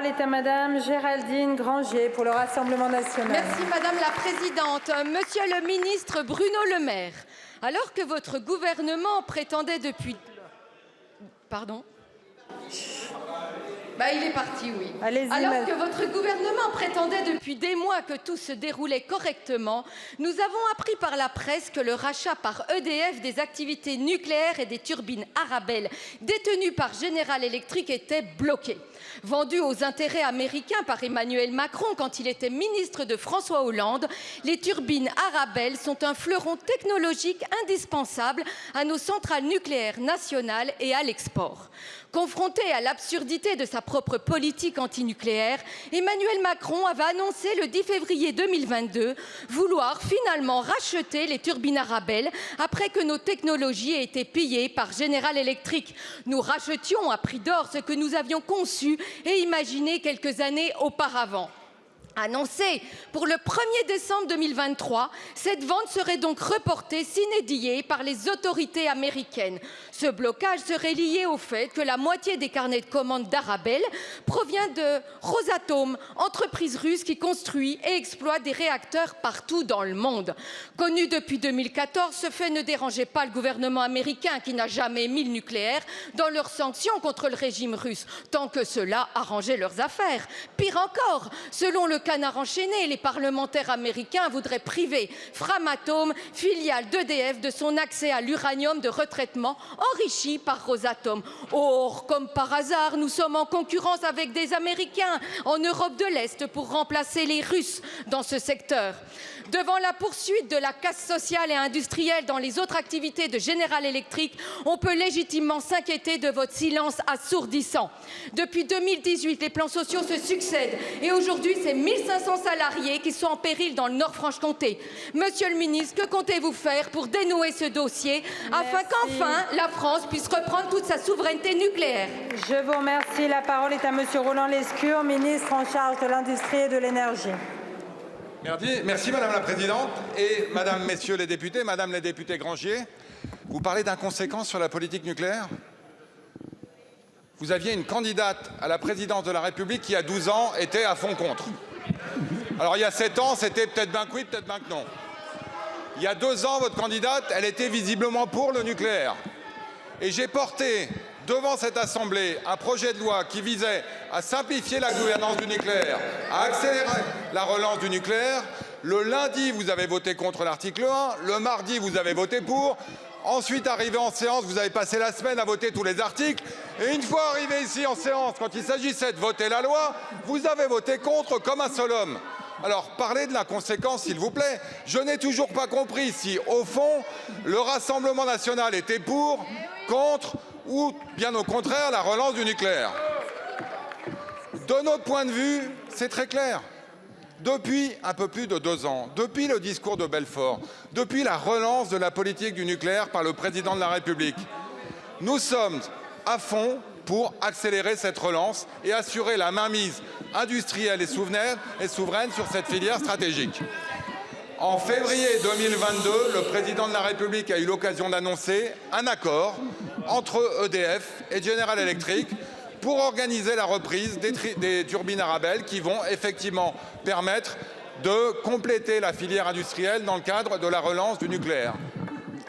parole est à Madame Géraldine Granger pour le Rassemblement national. Merci Madame la Présidente. Monsieur le ministre Bruno Le Maire, alors que votre gouvernement prétendait depuis... Pardon ? Il est parti, oui. Alors que votre gouvernement prétendait depuis des mois que tout se déroulait correctement, nous avons appris par la presse que le rachat par EDF des activités nucléaires et des turbines Arabelle détenues par General Electric était bloqué. Vendues aux intérêts américains par Emmanuel Macron quand il était ministre de François Hollande, les turbines Arabelle sont un fleuron technologique indispensable à nos centrales nucléaires nationales et à l'export. Confronté à l'absurdité de sa propre politique antinucléaire, Emmanuel Macron avait annoncé le 10 février 2022 vouloir finalement racheter les turbines Arabelle après que nos technologies aient été pillées par General Electric. Nous rachetions à prix d'or ce que nous avions conçu et imaginé quelques années auparavant. Annoncée pour le 1er décembre 2023, cette vente serait donc reportée sine die par les autorités américaines. Ce blocage serait lié au fait que la moitié des carnets de commandes d'Arabelle provient de Rosatom, entreprise russe qui construit et exploite des réacteurs partout dans le monde. Connu depuis 2014, ce fait ne dérangeait pas le gouvernement américain qui n'a jamais mis le nucléaire dans leurs sanctions contre le régime russe, tant que cela arrangeait leurs affaires. Pire encore, selon le Canard enchaîné, les parlementaires américains voudraient priver Framatome, filiale d'EDF, de son accès à l'uranium de retraitement enrichi par Rosatom. Or, comme par hasard, nous sommes en concurrence avec des Américains en Europe de l'Est pour remplacer les Russes dans ce secteur. Devant la poursuite de la casse sociale et industrielle dans les autres activités de General Electric, on peut légitimement s'inquiéter de votre silence assourdissant. Depuis 2018, les plans sociaux se succèdent et aujourd'hui, c'est 1500 salariés qui sont en péril dans le Nord-Franche-Comté. Monsieur le ministre, que comptez-vous faire pour dénouer ce dossier afin qu'enfin la France puisse reprendre toute sa souveraineté nucléaire? Je vous remercie. La parole est à Monsieur Roland Lescure, ministre en charge de l'Industrie et de l'Énergie. Merci Madame la Présidente et Madame, Messieurs les députés, Madame les députés Grangier, vous parlez d'inconséquences sur la politique nucléaire. Vous aviez une candidate à la présidence de la République qui, à 12 ans, était à fond contre. Alors il y a 7 ans, c'était peut-être ben que oui, peut-être ben que non. Il y a 2 ans, votre candidate, elle était visiblement pour le nucléaire. Et j'ai porté devant cette Assemblée un projet de loi qui visait à simplifier la gouvernance du nucléaire, à accélérer la relance du nucléaire. Le lundi, vous avez voté contre l'article 1. Le mardi, vous avez voté pour. Ensuite, arrivé en séance, vous avez passé la semaine à voter tous les articles. Et une fois arrivé ici en séance, quand il s'agissait de voter la loi, vous avez voté contre comme un seul homme. Alors, parlez de la conséquence, s'il vous plaît. Je n'ai toujours pas compris si, au fond, le Rassemblement national était pour, contre ou, bien au contraire, la relance du nucléaire. De notre point de vue, c'est très clair. Depuis un peu plus de 2 ans, depuis le discours de Belfort, depuis la relance de la politique du nucléaire par le président de la République, nous sommes à fond pour accélérer cette relance et assurer la mainmise industrielle et souveraine sur cette filière stratégique. En février 2022, le président de la République a eu l'occasion d'annoncer un accord entre EDF et General Electric pour organiser la reprise des turbines Arabelle qui vont effectivement permettre de compléter la filière industrielle dans le cadre de la relance du nucléaire.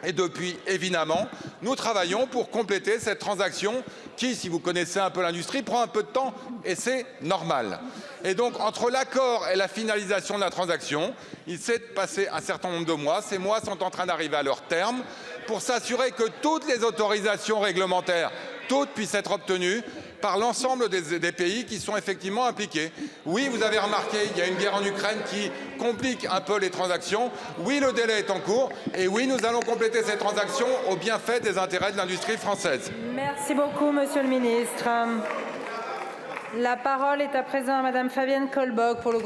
Et depuis, évidemment, nous travaillons pour compléter cette transaction qui, si vous connaissez un peu l'industrie, prend un peu de temps et c'est normal. Et donc, entre l'accord et la finalisation de la transaction, il s'est passé un certain nombre de mois. Ces mois sont en train d'arriver à leur terme pour s'assurer que toutes les autorisations réglementaires, toutes puissent être obtenues par l'ensemble des pays qui sont effectivement impliqués. Oui, vous avez remarqué, il y a une guerre en Ukraine qui complique un peu les transactions. Oui, le délai est en cours. Et oui, nous allons compléter ces transactions au bienfait des intérêts de l'industrie française. Merci beaucoup, Monsieur le ministre. La parole est à présent à Madame Fabienne Colboc pour le groupe